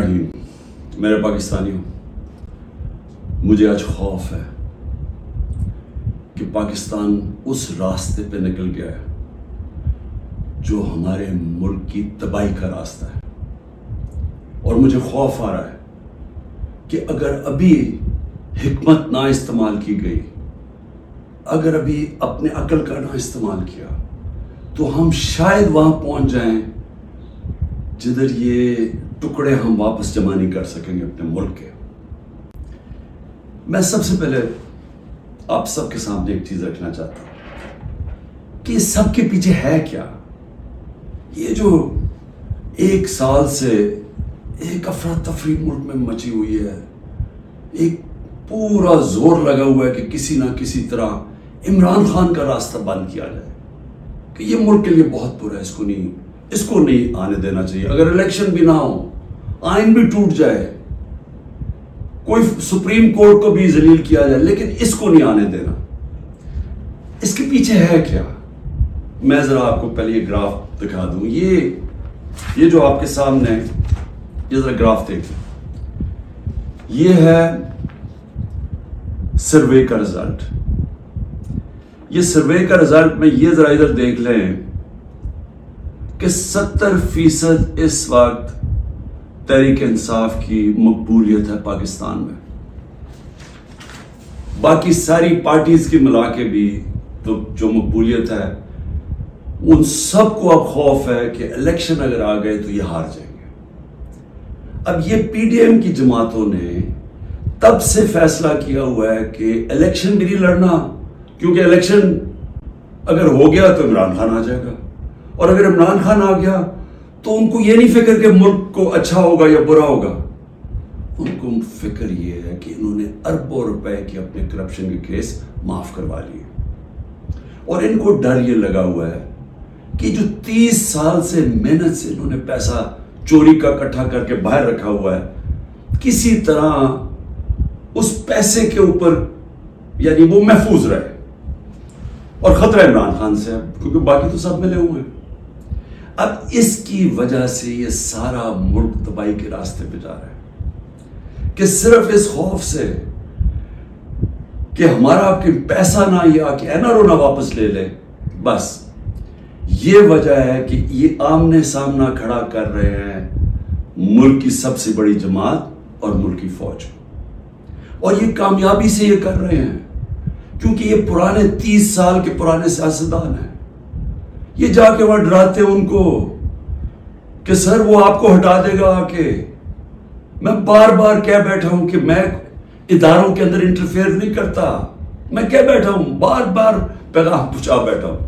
रहीम। मेरे पाकिस्तानियों, मुझे आज खौफ है कि पाकिस्तान उस रास्ते पे निकल गया है जो हमारे मुल्क की तबाही का रास्ता है। और मुझे खौफ आ रहा है कि अगर अभी हिकमत ना इस्तेमाल की गई, अगर अभी अपने अकल का ना इस्तेमाल किया, तो हम शायद वहां पहुंच जाएं जिधर ये टुकड़े हम वापस जमा नहीं कर सकेंगे अपने मुल्क के। मैं सबसे पहले आप सबके सामने एक चीज रखना चाहता हूं कि सबके पीछे है क्या। ये जो एक साल से एक अफरा तफरी मुल्क में मची हुई है, एक पूरा जोर लगा हुआ है कि किसी ना किसी तरह इमरान खान का रास्ता बंद किया जाए, कि ये मुल्क के लिए बहुत बुरा है, इसको नहीं आने देना चाहिए। अगर इलेक्शन भी ना हो, आइन भी टूट जाए, कोई सुप्रीम कोर्ट को भी जलील किया जाए, लेकिन इसको नहीं आने देना। इसके पीछे है क्या? मैं जरा आपको पहले ये ग्राफ दिखा दूं। ये जो आपके सामने, ये जरा ग्राफ देखें। ये है सर्वे का रिजल्ट। ये सर्वे का रिजल्ट में ये जरा इधर देख लें कि 70% इस वक्त तहरीक इंसाफ की मकबूलियत है पाकिस्तान में। बाकी सारी पार्टीज की मिला के भी तो जो मकबूलियत है, उन सबको अब खौफ है कि इलेक्शन अगर आ गए तो ये हार जाएंगे। अब ये पीडीएम की जमातों ने तब से फैसला किया हुआ है कि इलेक्शन भी नहीं लड़ना, क्योंकि इलेक्शन अगर हो गया तो इमरान खान आ जाएगा, और अगर इमरान खान आ गया तो उनको ये नहीं फिक्र कि मुल्क को अच्छा होगा या बुरा होगा। उनको फिक्र ये है कि इन्होंने अरबों रुपए के अपने करप्शन के केस माफ करवा लिए, और इनको डर ये लगा हुआ है कि जो 30 साल से मेहनत से इन्होंने पैसा चोरी का इकट्ठा करके बाहर रखा हुआ है, किसी तरह उस पैसे के ऊपर यानी वो महफूज रहे। और खतरा इमरान खान से है, क्योंकि बाकी तो सब मिले हुए हैं। अब इसकी वजह से ये सारा मुल्क तबाही के रास्ते पे जा रहा है, कि सिर्फ इस खौफ से कि हमारा आपके पैसा ना या कि एनआरओ ना वापस ले ले, बस ये वजह है कि ये आमने सामना खड़ा कर रहे हैं मुल्क की सबसे बड़ी जमात और मुल्क की फौज को। और ये कामयाबी से ये कर रहे हैं क्योंकि ये पुराने 30 साल के पुराने सियासतदान हैं। ये जाके वहां डराते हैं उनको कि सर वो आपको हटा देगा आके। मैं बार बार कह बैठा हूं कि मैं इदारों के अंदर इंटरफेयर नहीं करता, मैं कह बैठा हूं, बार बार पैगाम पहुंचा बैठा हूं,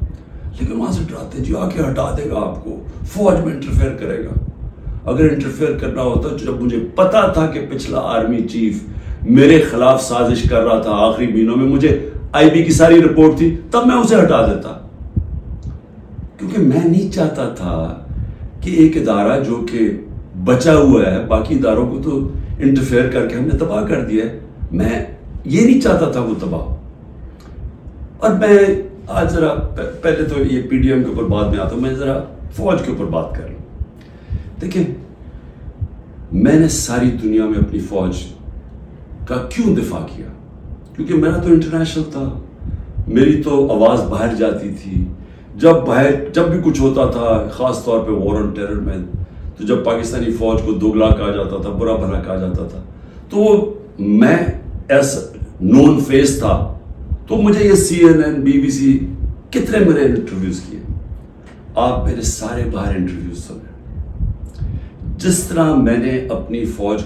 लेकिन वहां से डराते जी आके हटा देगा आपको, फौज में इंटरफेयर करेगा। अगर इंटरफेयर करना होता, जब मुझे पता था कि पिछला आर्मी चीफ मेरे खिलाफ साजिश कर रहा था, आखिरी महीनों में मुझे आईबी की सारी रिपोर्ट थी, तब मैं उसे हटा देता, क्योंकि मैं नहीं चाहता था कि एक इदारा जो कि बचा हुआ है, बाकी इदारों को तो इंटरफेयर करके हमने तबाह कर दिया है, मैं ये नहीं चाहता था वो तबाह। और मैं आज जरा पहले तो ये पीडीएम के ऊपर बाद में आता हूं, मैं जरा फौज के ऊपर बात कर लूं। देखिए, मैंने सारी दुनिया में अपनी फौज का क्यों दिफा किया? क्योंकि मेरा तो इंटरनेशनल था, मेरी तो आवाज बाहर जाती थी। जब भी कुछ होता था, खास तौर पे वॉर ऑन टेरर में, तो जब पाकिस्तानी फौज को दोगला कहा जाता था, बुरा भला कहा जाता था, तो मैं एज नोन फेस था, तो मुझे ये CNN, BBC कितने मेरे इंटरव्यूज किए। आप मेरे सारे बाहर इंटरव्यूज सुने। जिस तरह मैंने अपनी फौज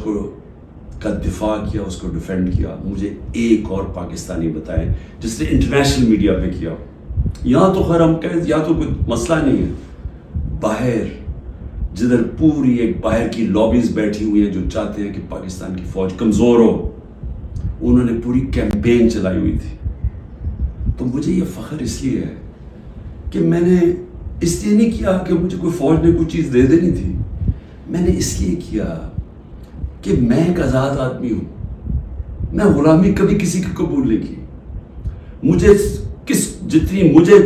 का दिफा किया, उसको डिफेंड किया, मुझे एक और पाकिस्तानी बताएं जिसने इंटरनेशनल मीडिया पे किया। यहां तो खैर हम कहें, या तो कोई मसला नहीं है, बाहर जिधर पूरी एक बाहर की लॉबीज बैठी हुई है जो चाहते हैं कि पाकिस्तान की फौज कमजोर हो, उन्होंने पूरी कैंपेन चलाई हुई थी। तो मुझे ये फख्र इसलिए है कि मैंने इसलिए नहीं किया कि मुझे कोई फौज ने कोई चीज दे देनी थी, मैंने इसलिए किया कि मैं एक आजाद आदमी हूं। मैं गुलामी कभी किसी की कबूल नहीं की। मुझे जितनी मुझे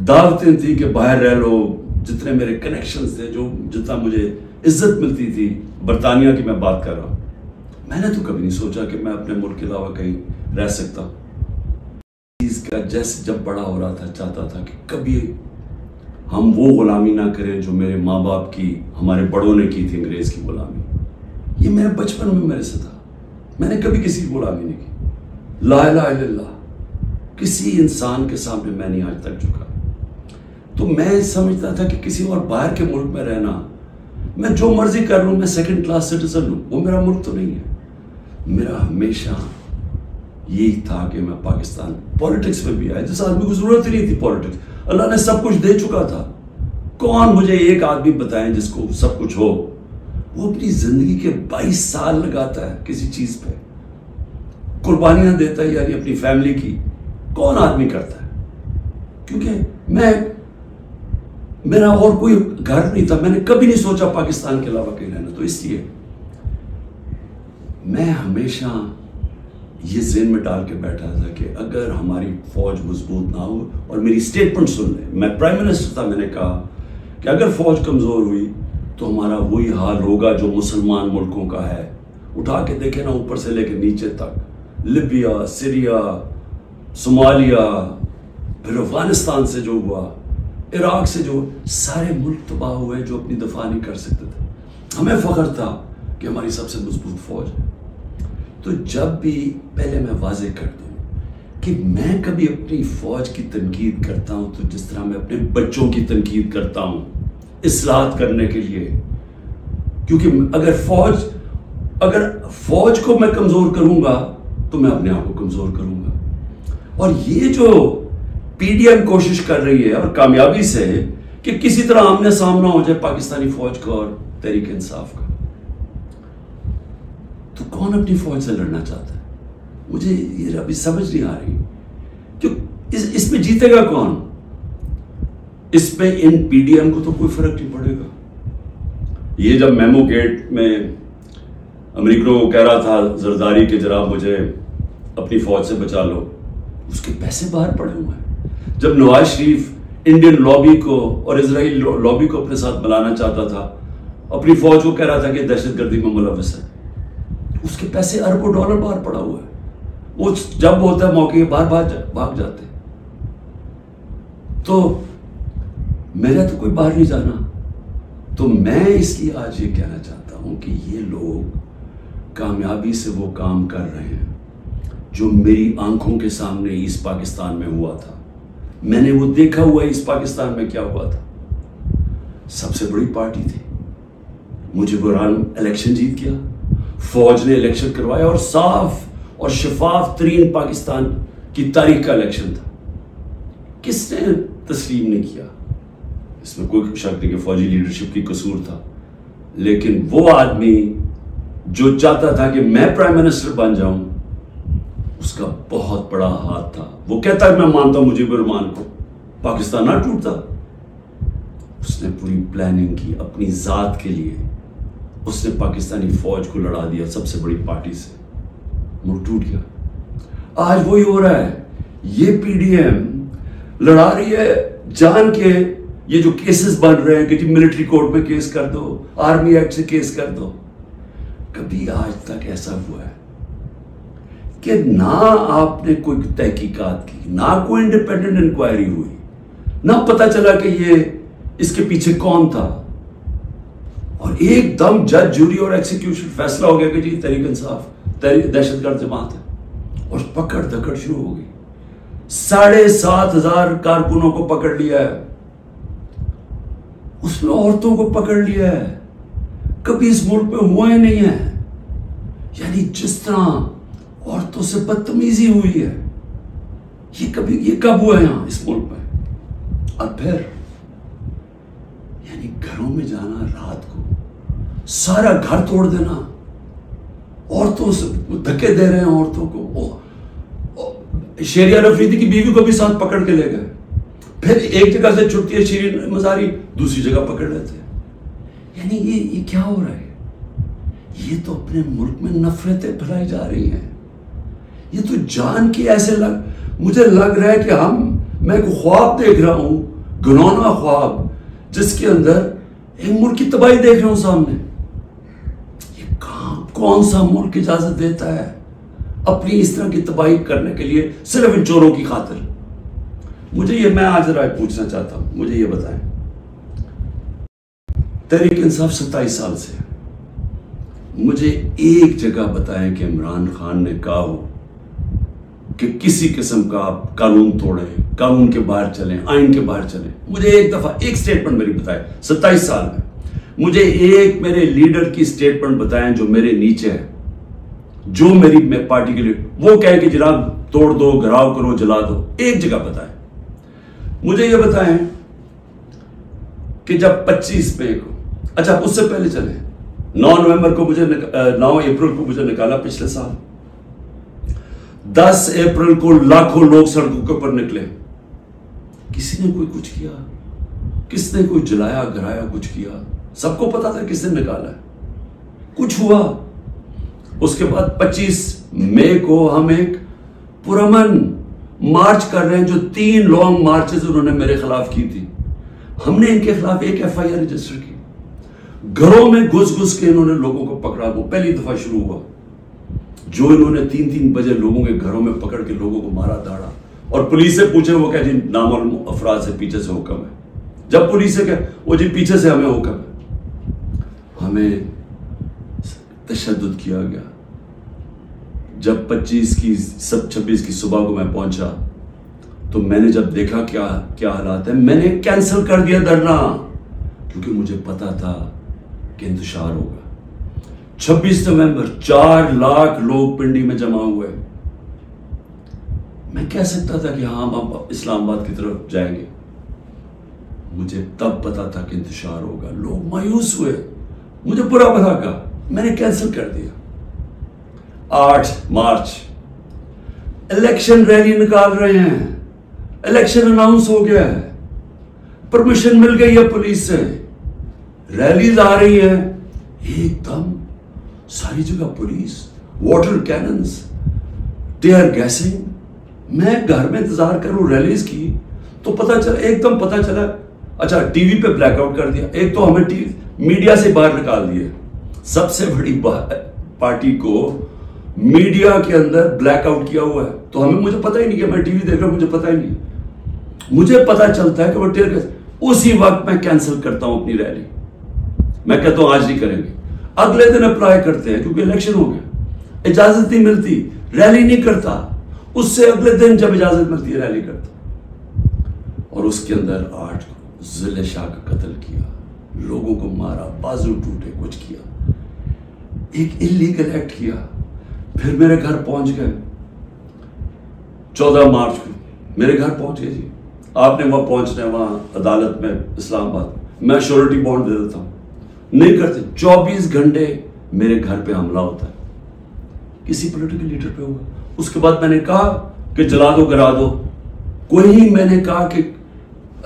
दावतें थी कि बाहर रह लो, जितने मेरे कनेक्शंस थे, जो जितना मुझे इज्जत मिलती थी बरतानिया की मैं बात कर रहा हूं, मैंने तो कभी नहीं सोचा कि मैं अपने मुल्क के अलावा कहीं रह सकता। इसका जैसे जब बड़ा हो रहा था चाहता था कि कभी हम वो गुलामी ना करें जो मेरे माँ बाप की, हमारे बड़ों ने की थी, अंग्रेज की गुलामी। ये मेरे बचपन में मेरे से था, मैंने कभी किसी की गुलामी नहीं की। ला इलाहा इल्लल्लाह, किसी इंसान के सामने मैं नहीं आज तक झुका। तो मैं समझता था कि किसी और बाहर के मुल्क में रहना, मैं जो मर्जी कर लूं, मैं सेकंड क्लास सिटीजन हूं, वो मेरा मुल्क तो नहीं है। मेरा हमेशा यही था कि मैं पाकिस्तान, पॉलिटिक्स में भी आया जिस आदमी को जरूरत ही नहीं थी पॉलिटिक्स, अल्लाह ने सब कुछ दे चुका था। कौन मुझे एक आदमी बताएं जिसको सब कुछ हो, वो अपनी जिंदगी के 22 साल लगाता है किसी चीज पे, कुर्बानियां देता है, यानी अपनी फैमिली की। कौन आदमी करता है? क्योंकि मेरा और कोई घर नहीं था, मैंने कभी नहीं सोचा पाकिस्तान के अलावा कहीं रहना। तो इसलिए मैं हमेशा ये ज़हन में डाल के बैठा था कि अगर हमारी फौज मजबूत ना हो, और मेरी स्टेटमेंट सुन ले, मैं प्राइम मिनिस्टर था, मैंने कहा कि अगर फौज कमजोर हुई तो हमारा वही हाल होगा जो मुसलमान मुल्कों का है। उठा के देखे ना, ऊपर से लेकर नीचे तक, लिबिया, सीरिया, सोमालिया, फिर अफगानिस्तान से जो हुआ, इराक से जो, सारे मुल्क तबाह हुए जो अपनी दफा नहीं कर सकते थे। हमें फख्र था कि हमारी सबसे मजबूत फौज है। तो जब भी, पहले मैं वाजे कर दूं कि मैं कभी अपनी फौज की तनकीद करता हूं तो जिस तरह मैं अपने बच्चों की तनकीद करता हूं, इस्लाह करने के लिए। क्योंकि अगर फौज को मैं कमजोर करूंगा तो मैं अपने आप को कमजोर करूंगा। और ये जो पीडीएम कोशिश कर रही है, और कामयाबी से, कि किसी तरह आमने सामना हो जाए पाकिस्तानी फौज का और तहरीक इंसाफ का, तो कौन अपनी फौज से लड़ना चाहता है? मुझे ये अभी समझ नहीं आ रही। क्यों इसमें जीतेगा कौन? इसमें इन पीडीएम को तो कोई फर्क नहीं पड़ेगा। ये जब मेमो गेट में अमेरिकनों को कह रहा था जरदारी के, जरा मुझे अपनी फौज से बचा लो, उसके पैसे बाहर पड़े हुए हैं। जब नवाज शरीफ इंडियन लॉबी को और इजराइल लॉबी को अपने साथ मिलाना चाहता था, अपनी फौज को कह रहा था कि दहशतगर्दी में मुलव्वस है, उसके पैसे अरबों डॉलर बाहर पड़ा हुआ है। वो जब होता है मौके बाहर भाग जाते। तो मेरा तो कोई बाहर नहीं जाना। तो मैं इसलिए आज ये कहना चाहता हूं कि ये लोग कामयाबी से वो काम कर रहे हैं जो मेरी आंखों के सामने ईस्ट पाकिस्तान में हुआ था। मैंने वो देखा हुआ ईस्ट पाकिस्तान में क्या हुआ था। सबसे बड़ी पार्टी थी, मुजीबुर इलेक्शन जीत गया, फौज ने इलेक्शन करवाया, और साफ और शफाफ तरीन पाकिस्तान की तारीख का इलेक्शन था। किसने तस्लीम नहीं किया? इसमें कोई शक नहीं कि फौजी लीडरशिप की कसूर था। लेकिन वो आदमी जो चाहता था कि मैं प्राइम मिनिस्टर बन जाऊं, उसका बहुत बड़ा हाथ था। वो कहता है मैं मानता हूं मुजीबुर रहमान को, पाकिस्तान ना टूटता। उसने पूरी प्लानिंग की अपनी जात के लिए। उसने पाकिस्तानी फौज को लड़ा दिया सबसे बड़ी पार्टी से, मुल्क टूट गया। आज वही हो रहा है। ये पीडीएम लड़ा रही है जान के। ये जो केसेस बन रहे हैं कि जी मिलिट्री कोर्ट में केस कर दो, आर्मी एक्ट से केस कर दो, कभी आज तक ऐसा हुआ है कि ना आपने कोई तहकीकात की, ना कोई इंडिपेंडेंट इंक्वायरी हुई, ना पता चला कि ये इसके पीछे कौन था, और एकदम जज, जूरी और एक्सिक्यूशन फैसला हो गया कि जी तहरीक इंसाफ दहशतगर्द जमात है, और पकड़ धकड़ शुरू हो गई। 7,500 कारकुनों को पकड़ लिया है, उसमें औरतों को पकड़ लिया है। कभी इस मुल्क में हुआ ही नहीं है। यानी जिस तरह औरतों से बदतमीजी हुई है, ये कब हुआ है यहां इस मुल्क में? और फिर यानी घरों में जाना, रात को सारा घर तोड़ देना, औरतों से धक्के दे रहे हैं औरतों को। शेरिया अफरीदी की बीवी को भी साथ पकड़ के ले गए। फिर एक जगह से छुट्टी है शीरीन मजारी, दूसरी जगह पकड़ लेते हैं। यानी ये क्या हो रहा है? ये तो अपने मुल्क में नफरतें फैलाई जा रही हैं। ये तो जान के ऐसे मुझे लग रहा है कि मैं एक ख्वाब देख रहा हूं, घिनौना ख्वाब, जिसके अंदर एक मुल्क की तबाही देख रहा हूं सामने। कौन सा मुल्क इजाजत देता है अपनी इस तरह की तबाही करने के लिए सिर्फ इन चोरों की खातिर? मैं आज राय पूछना चाहता हूं, मुझे ये बताएं, तहरीक इंसाफ 27 साल से, मुझे एक जगह बताएं कि इमरान खान ने कहा हो कि किसी किस्म का आप कानून तोड़ें, कानून के बाहर चलें, आइन के बाहर चलें। मुझे एक दफा एक स्टेटमेंट मेरी बताएं 27 साल में, मुझे एक मेरे लीडर की स्टेटमेंट बताएं जो मेरे नीचे है, जो मेरी पार्टी के लिए वो कहे कि जनाब तोड़ दो, घराव करो, जला दो। एक जगह बताएं। मुझे ये बताएं कि जब 25 मई को, अच्छा उससे पहले चले, 9 नवंबर को 9 अप्रैल को मुझे निकाला पिछले साल, 10 अप्रैल को लाखों लोग सड़कों के ऊपर निकले, किसी ने कोई कुछ किया? किसने कोई जलाया, गिराया, कुछ किया? सबको पता था किसने निकाला है, कुछ हुआ? उसके बाद 25 मई को हम एक पुरअमन मार्च कर रहे हैं, जो 3 लॉन्ग मार्चेस उन्होंने मेरे खिलाफ की थी। हमने इनके खिलाफ एक FIR रजिस्टर की। घरों में घुस घुस के इन्होंने लोगों को पकड़ा, वो पहली दफा शुरू हुआ, जो इन्होंने 3-3 बजे लोगों के घरों में पकड़ के लोगों को मारा दाड़ा। और पुलिस से पूछे, वो कह जी नामालूम अफराद से पीछे से हुक्म है। जब पुलिस से कह, वो जी पीछे से हमें हुक्म है। हमें तशद्दुद किया गया। जब 26 की सुबह को मैं पहुंचा तो मैंने जब देखा क्या हालात है, मैंने कैंसिल कर दिया धरना, क्योंकि मुझे पता था कि इंतशार होगा। 26 नवंबर 4 लाख लोग पिंडी में जमा हुए। मैं कह सकता था कि हाँ हम इस्लामाबाद की तरफ जाएंगे, मुझे तब पता था कि इंतशार होगा। लोग मायूस हुए, मुझे बुरा भला कहा, मैंने कैंसिल कर दिया। 8 मार्च इलेक्शन रैली निकाल रहे हैं, इलेक्शन अनाउंस हो गया है, परमिशन मिल गई है पुलिस से, रैलीज आ रही है, एकदम सारी जगह police, water cannons, tear gassing. मैं घर में इंतजार करूं रैलीज की, तो एकदम पता चला, अच्छा टीवी पे ब्लैकआउट कर दिया। एक तो हमें मीडिया से बाहर निकाल दिए, सबसे बड़ी पार्टी को मीडिया के अंदर ब्लैकआउट किया हुआ है, तो मुझे पता ही नहीं कि मैं टीवी देख रहा हूं, मुझे पता ही नहीं। मुझे पता चलता है कि वो टीयर गैस, उसी वक्त मैं कैंसिल करता हूं अपनी रैली। मैं कहता हूं आज नहीं करेंगे, अगले दिन अप्लाई करते हैं क्योंकि इलेक्शन हो गया, इजाजत नहीं मिलती, रैली नहीं करता, उससे अगले दिन जब इजाजत मिलती है रैली करता। और उसके अंदर 8 को जिले शाह का कत्ल किया, लोगों को मारा, बाजू टूटे, कुछ किया, एक इलीगल एक्ट किया। फिर मेरे घर पहुंच गए 14 मार्च को, मेरे घर पहुंच गए जी। आपने वहां पहुंचना है, वहां अदालत में इस्लामाबाद, मैं श्योरिटी बॉन्ड दे देता हूं, नहीं करते। 24 घंटे मेरे घर पे हमला होता है, किसी पॉलिटिकल लीडर पे हुआ। उसके बाद मैंने कहा कि जला दो, गिरा दो, कोई मैंने कहा कि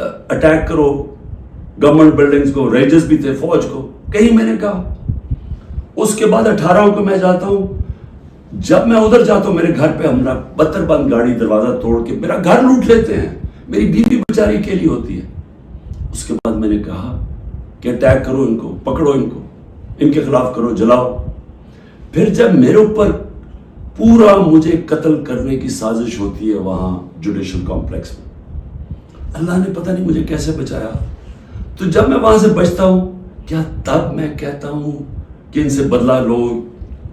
अटैक करो गवर्नमेंट बिल्डिंग्स को, रेंजर्स भी थे, फौज को, कहीं मैंने कहा। उसके बाद 18 को मैं जाता हूं, जब मैं उधर जाता हूं मेरे घर पे हमला, बंद गाड़ी, दरवाजा तोड़ के मेरा घर लूट लेते हैं, मेरी बीवी बेचारी अकेली होती है। उसके बाद मैंने कहा कि अटैक करो इनको, पकड़ो इनको, इनके खिलाफ करो, जलाओ। फिर जब मेरे ऊपर पूरा मुझे कत्ल करने की साजिश होती है वहां जुडिशल कॉम्प्लेक्स में, अल्लाह ने पता नहीं मुझे कैसे बचाया। तो जब मैं वहां से बचता हूं, क्या तब मैं कहता हूं कि इनसे बदला लो,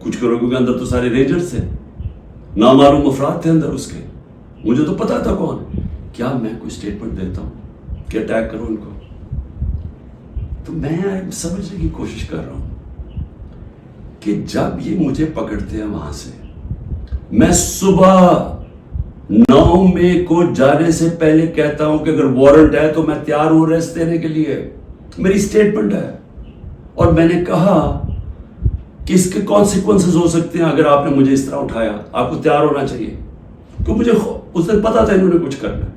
कुछ करो? क्योंकि अंदर तो सारे रेंजर्स थे, नामालूम अफराद थे अंदर उसके, मुझे तो पता था कौन। क्या मैं कोई स्टेटमेंट देता हूं कि अटैक करो इनको? तो मैं समझने की कोशिश कर रहा हूं कि जब ये मुझे पकड़ते हैं वहां से, मैं सुबह 9 मई को जाने से पहले कहता हूं कि अगर वारंट है तो मैं तैयार हूं अरेस्ट देने के लिए, मेरी स्टेटमेंट है। और मैंने कहा कि इसके कॉन्सिक्वेंसेस हो सकते हैं अगर आपने मुझे इस तरह उठाया, आपको तैयार होना चाहिए, क्योंकि मुझे उस दिन पता था इन्होंने कुछ करना है।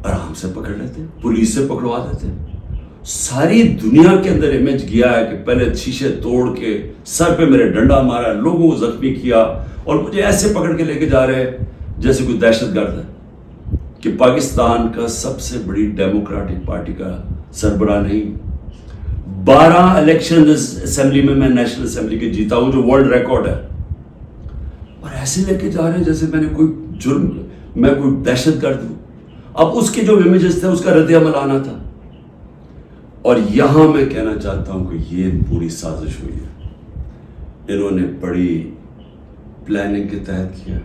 आराम से पकड़ लेते, पुलिस से पकड़वा देते। सारी दुनिया के अंदर इमेज गया है कि पहले शीशे तोड़ के सर पे मेरे डंडा मारा, लोगों को जख्मी किया, और मुझे ऐसे पकड़ के लेके जा रहे हैं जैसे कोई दहशतगर्द है, कि पाकिस्तान का सबसे बड़ी डेमोक्रेटिक पार्टी का सरबराह नहीं, 12 इलेक्शन असेंबली में मैं नेशनल असेंबली के जीता हूं, जो वर्ल्ड रिकॉर्ड है। और ऐसे लेके जा रहे हैं जैसे मैंने कोई जुर्म, मैं कोई दहशतगर्द हूं। अब उसके जो इमेजेस थे उसका रद्द-ए-अमल आना था। और यहां मैं कहना चाहता हूं कि ये पूरी साजिश हुई है, इन्होंने बड़ी प्लानिंग के तहत किया।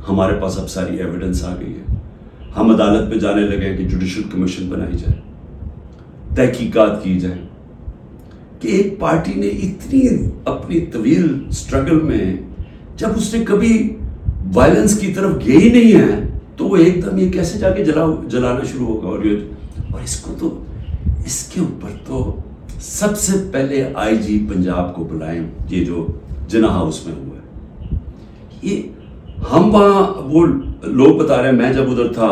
हमारे पास अब सारी एविडेंस आ गई है, हम अदालत पे जाने लगे कि जुडिशल कमीशन बनाई जाए, तहकीकात की जाए कि एक पार्टी ने इतनी अपनी तवील स्ट्रगल में, जब उसने कभी वायलेंस की तरफ गई ही नहीं है, तो वो एकदम ये कैसे जाके जलाना शुरू होगा। और इसको तो, इसके ऊपर तो सबसे पहले आईजी पंजाब को बुलाएं, ये जो जिन्ना हाउस में हुआ है। ये हम वहां, वो लोग बता रहे हैं, मैं जब उधर था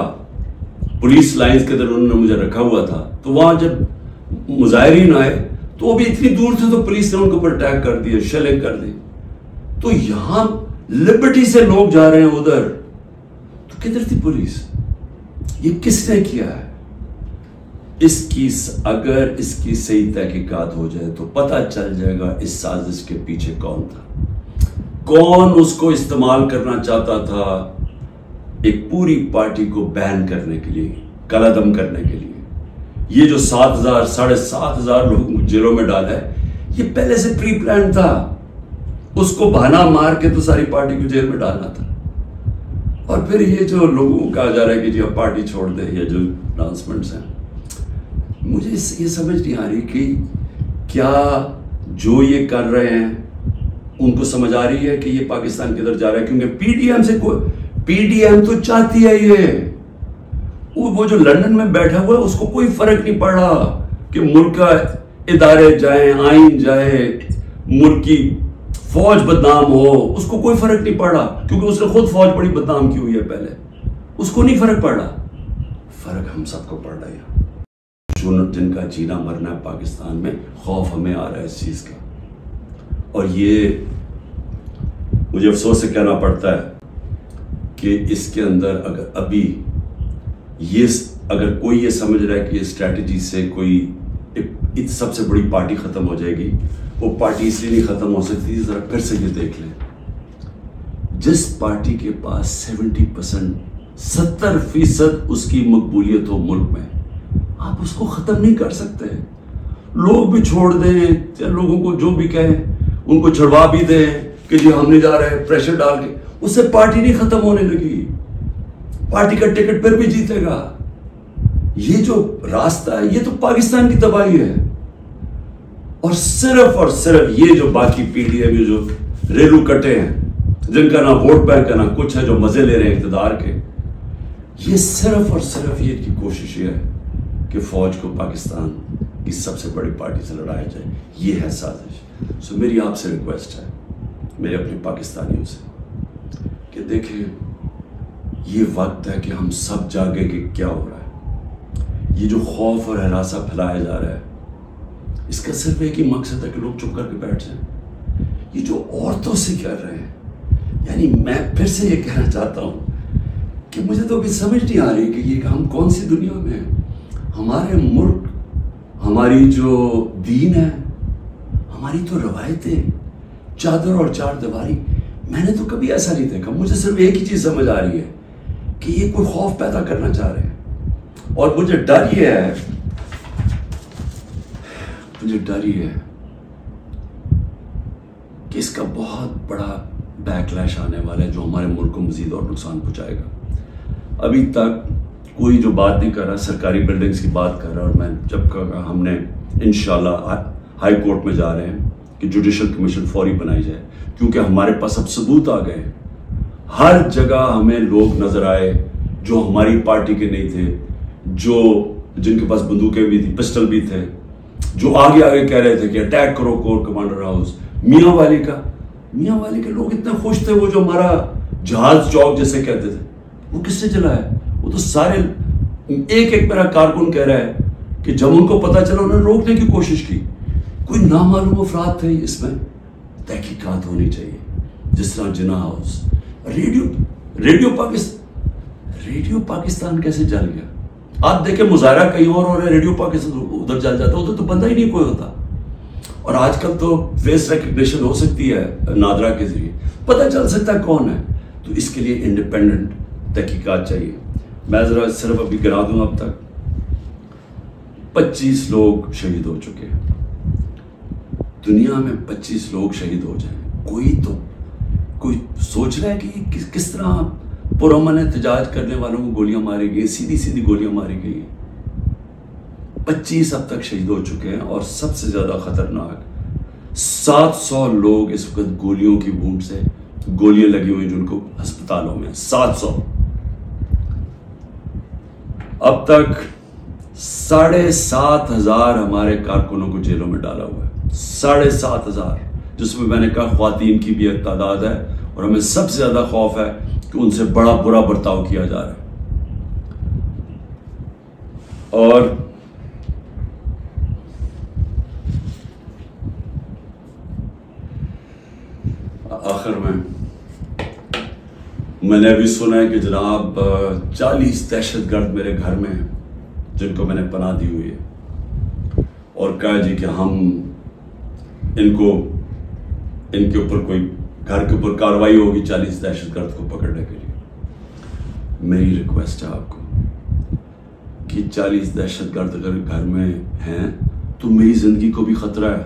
पुलिस लाइंस के अंदर उन्होंने मुझे रखा हुआ था, तो वहां जब मुजाहिरीन आए तो वो भी इतनी दूर थे, तो पुलिस ने उनके ऊपर अटैक कर दिया, शेलिंग कर दी। तो यहां लिबर्टी से लोग जा रहे हैं उधर, तो किधर थी पुलिस? ये किसने किया है? अगर इसकी सही तहकीकात हो जाए तो पता चल जाएगा इस साजिश के पीछे कौन था, कौन उसको इस्तेमाल करना चाहता था एक पूरी पार्टी को बैन करने के लिए, कलादम करने के लिए। ये जो 7,000 7,500 लोग जेलों में डाला है, ये पहले से प्री प्लान था। उसको बहाना मार के तो सारी पार्टी को जेल में डालना था। और फिर ये जो लोगों को कहा जा रहा है कि जी अब पार्टी छोड़ दे, ये जो अनाउंसमेंट्स हैं, मुझे ये समझ नहीं आ रही कि क्या जो ये कर रहे हैं उनको समझ आ रही है कि ये पाकिस्तान किधर जा रहा है। क्योंकि पीडीएम तो चाहती है ये, वो जो लंदन में बैठा हुआ है उसको कोई फर्क नहीं पड़ रहा कि मुल्क का इदारे जाए, आइन जाए, मुल्क की फौज बदनाम हो, उसको कोई फर्क नहीं पड़ रहा, क्योंकि उसने खुद फौज बड़ी बदनाम की हुई है पहले, उसको नहीं फर्क पड़ रहा। फर्क हम सबको पड़ रहा है, जिनका जीना मरना है पाकिस्तान में, खौफ हमें आ रहा है इस चीज का। और ये मुझे अफसोस से कहना पड़ता है कि इसके अंदर अगर अभी ये, अगर कोई ये समझ रहा है कि इस स्ट्रैटेजी से कोई एक सबसे बड़ी पार्टी खत्म हो जाएगी, वो पार्टी इसलिए नहीं खत्म हो सकती। जरा फिर से ये देख लें, जिस पार्टी के पास 70% उसकी मकबूलियत हो मुल्क में, आप उसको खत्म नहीं कर सकते। लोग भी छोड़ दें, लोगों को जो भी कहें उनको छुड़वा भी दें कि जी हम नहीं जा रहे, प्रेशर डाल के, उससे पार्टी नहीं खत्म होने लगी। पार्टी का टिकट फिर भी जीतेगा। ये जो रास्ता है, ये तो पाकिस्तान की तबाही है। और सिर्फ ये जो बाकी पीडीएम, ये जो रेलू कटे हैं, जिनका ना वोट बैंक है ना कुछ है, जो मजे ले रहे हैं इक़्तिदार के, ये सिर्फ ये की कोशिश है कि फौज को पाकिस्तान की सबसे बड़ी पार्टी से लड़ाया जाए। ये है साजिश। सो मेरी आपसे रिक्वेस्ट है, मेरे अपने पाकिस्तानियों से, कि देखें, ये वक्त है कि हम सब जागे कि क्या हो रहा है। ये जो खौफ और हरासा फैलाया जा रहा है, इसका सिर्फ एक ही मकसद है कि लोग चुप करके बैठ जाएं। ये जो औरतों से कर रहे हैं, यानी मैं फिर से ये कहना चाहता हूं कि मुझे तो अभी समझ नहीं आ रही कि ये हम कौन सी दुनिया में हैं। हमारे मुल्क, हमारी जो दीन है, हमारी तो रवायतें, चादर और चार दीवारी, मैंने तो कभी ऐसा नहीं देखा। मुझे सिर्फ एक ही चीज समझ आ रही है कि ये कोई खौफ पैदा करना चाह रहे हैं। और मुझे डर ये है कि इसका बहुत बड़ा बैकलैश आने वाला है, जो हमारे मुल्क को मजीद और नुकसान पहुंचाएगा। अभी तक कोई जो बात नहीं कर रहा, सरकारी बिल्डिंग्स की बात कर रहा, और मैं जब कहा हमने इंशाल्लाह हाई कोर्ट में जा रहे हैं कि जुडिशल कमीशन फौरी बनाई जाए, क्योंकि हमारे पास अब सबूत आ गए। हर जगह हमें लोग नजर आए जो हमारी पार्टी के नहीं थे, जिनके पास बंदूकें भी थी, पिस्टल भी थे, जो आगे कह रहे थे कि अटैक करो कोर कमांडर हाउस। मियाँ वाली के लोग इतने खुश थे, वो जो हमारा जहाज चौक जैसे कहते थे, वो किससे जलाया? वो तो सारे एक मेरा कारकुन कह रहा है कि जब उनको पता चला उन्होंने रोकने की कोशिश की। कोई नामालूम अफराद थे। इसमें तहकीकात होनी चाहिए, जिस तरह जिन्ना हाउस, रेडियो पाकिस्तान कैसे जल गया? आप देखें, मुजाहरा कहीं और हो रहा है, रेडियो पाकिस्तान उधर जल जाता, उधर तो बंदा ही नहीं कोई होता। और आजकल तो फेस रिकग्निशन हो सकती है नादरा के जरिए, पता चल सकता है कौन है। तो इसके लिए इंडिपेंडेंट तहकीकात चाहिए। मैं जरा सिर्फ अभी गिरा दूं, अब तक 25 लोग शहीद हो चुके हैं। दुनिया में 25 लोग शहीद हो जाए, कोई सोच रहा है कि किस तरह पुरअमन एहतजाज करने वालों को गोलियां मारी गई, सीधी सीधी गोलियां मारी गई हैं। 25 अब तक शहीद हो चुके हैं और सबसे ज्यादा खतरनाक 700 लोग इस वक्त गोलियों की बूंद से गोलियां लगी हुई जिनको अस्पतालों में 700। अब तक 7,500 हमारे कारकुनों को जेलों में डाला हुआ है, 7,500, जिसमें मैंने कहा ख्वातीन की भी एक तादाद है। और हमें सबसे ज्यादा खौफ है कि उनसे बड़ा बुरा बर्ताव किया जा रहा है। और आखिर में मैंने अभी सुना है कि जनाब 40 दहशतगर्द मेरे घर में हैं जिनको मैंने पनाह दी हुई है, और कहा जी कि हम इनके ऊपर कोई घर के ऊपर कार्रवाई होगी 40 दहशतगर्द को पकड़ने के लिए। मेरी रिक्वेस्ट है आपको कि 40 दहशतगर्द अगर घर में हैं तो मेरी जिंदगी को भी खतरा है,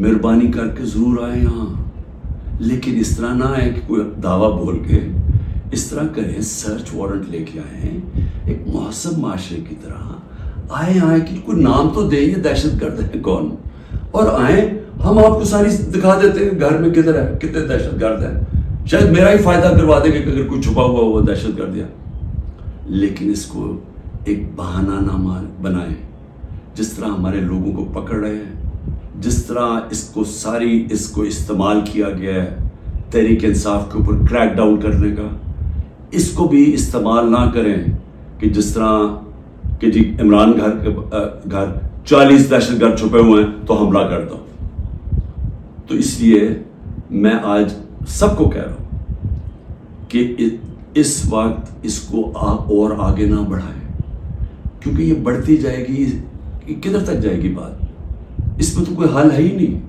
मेहरबानी करके जरूर आए यहाँ। लेकिन इस तरह ना आए कि कोई दावा बोल के, इस तरह करें सर्च वारंट लेके आए एक मुहस्सब माशरे की तरह आए कि कोई नाम तो दे, ये दहशतगर्द है कौन, और आए हम आपको सारी दिखा देते हैं घर में किधर है, कितने दहशतगर्द हैं। शायद मेरा ही फायदा करवा देंगे कि अगर कोई छुपा हुआ वो दहशतगर्द है। लेकिन इसको एक बहाना ना बनाए, जिस तरह हमारे लोगों को पकड़ रहे हैं, जिस तरह इसको इस्तेमाल किया गया है तहरीक इंसाफ के ऊपर क्रैक डाउन करने का, इसको भी इस्तेमाल ना करें कि जिस तरह कि जी इमरान घर 40 दहशतगर्द छुपे हुए हैं तो हमला कर दो। तो इसलिए मैं आज सबको कह रहा हूं कि इस वक्त इसको और आगे ना बढ़ाएं, क्योंकि ये बढ़ती जाएगी, किधर तक जाएगी बात। इसमें तो कोई हल है ही नहीं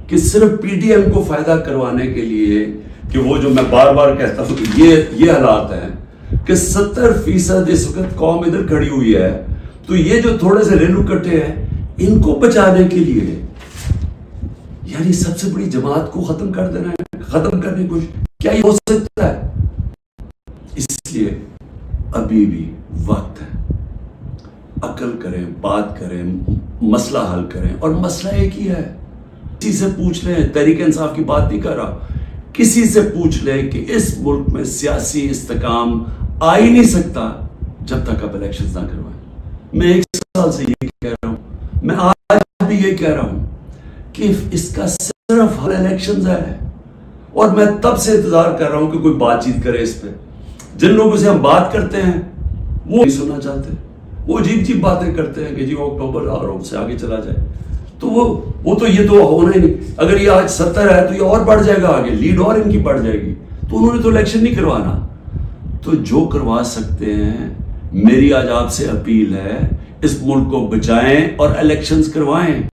कि सिर्फ पीडीएम को फायदा करवाने के लिए, कि वो जो मैं बार बार कहता हूं ये हालात हैं कि 70% इस वक्त कौम इधर खड़ी हुई है, तो ये जो थोड़े से रेलू कट्टे हैं इनको बचाने के लिए यानी सबसे बड़ी जमात को खत्म कर देना है, खत्म करने को क्या ये हो सकता है। इसलिए अभी भी वक्त है, अकल करें, बात करें, मसला हल करें। और मसला एक ही है, किसी से पूछ लें, तहरीक इंसाफ की बात नहीं कर रहा, किसी से पूछ लें कि इस मुल्क में सियासी इस्तेकाम आ ही नहीं सकता जब तक आप इलेक्शन ना करवाएं। मैं 1 साल से ये कह रहा हूं, मैं आज भी ये कह रहा हूं कि इसका सिर्फ हल इलेक्शन है। और मैं तब से इंतजार कर रहा हूं कि कोई बातचीत करे इस पे। जिन लोगों से हम बात करते हैं वो नहीं सुनना चाहते, वो अजीब बातें करते हैं कि जी अक्टूबर और से आगे चला जाए। तो वो तो ये तो होना ही नहीं। अगर ये आज 70 है तो ये और बढ़ जाएगा आगे, लीड और इनकी बढ़ जाएगी। तो उन्होंने तो इलेक्शन नहीं करवाना। तो जो करवा सकते हैं, मेरी आज आपसे अपील है, इस मुल्क को बचाएं और इलेक्शंस करवाएं।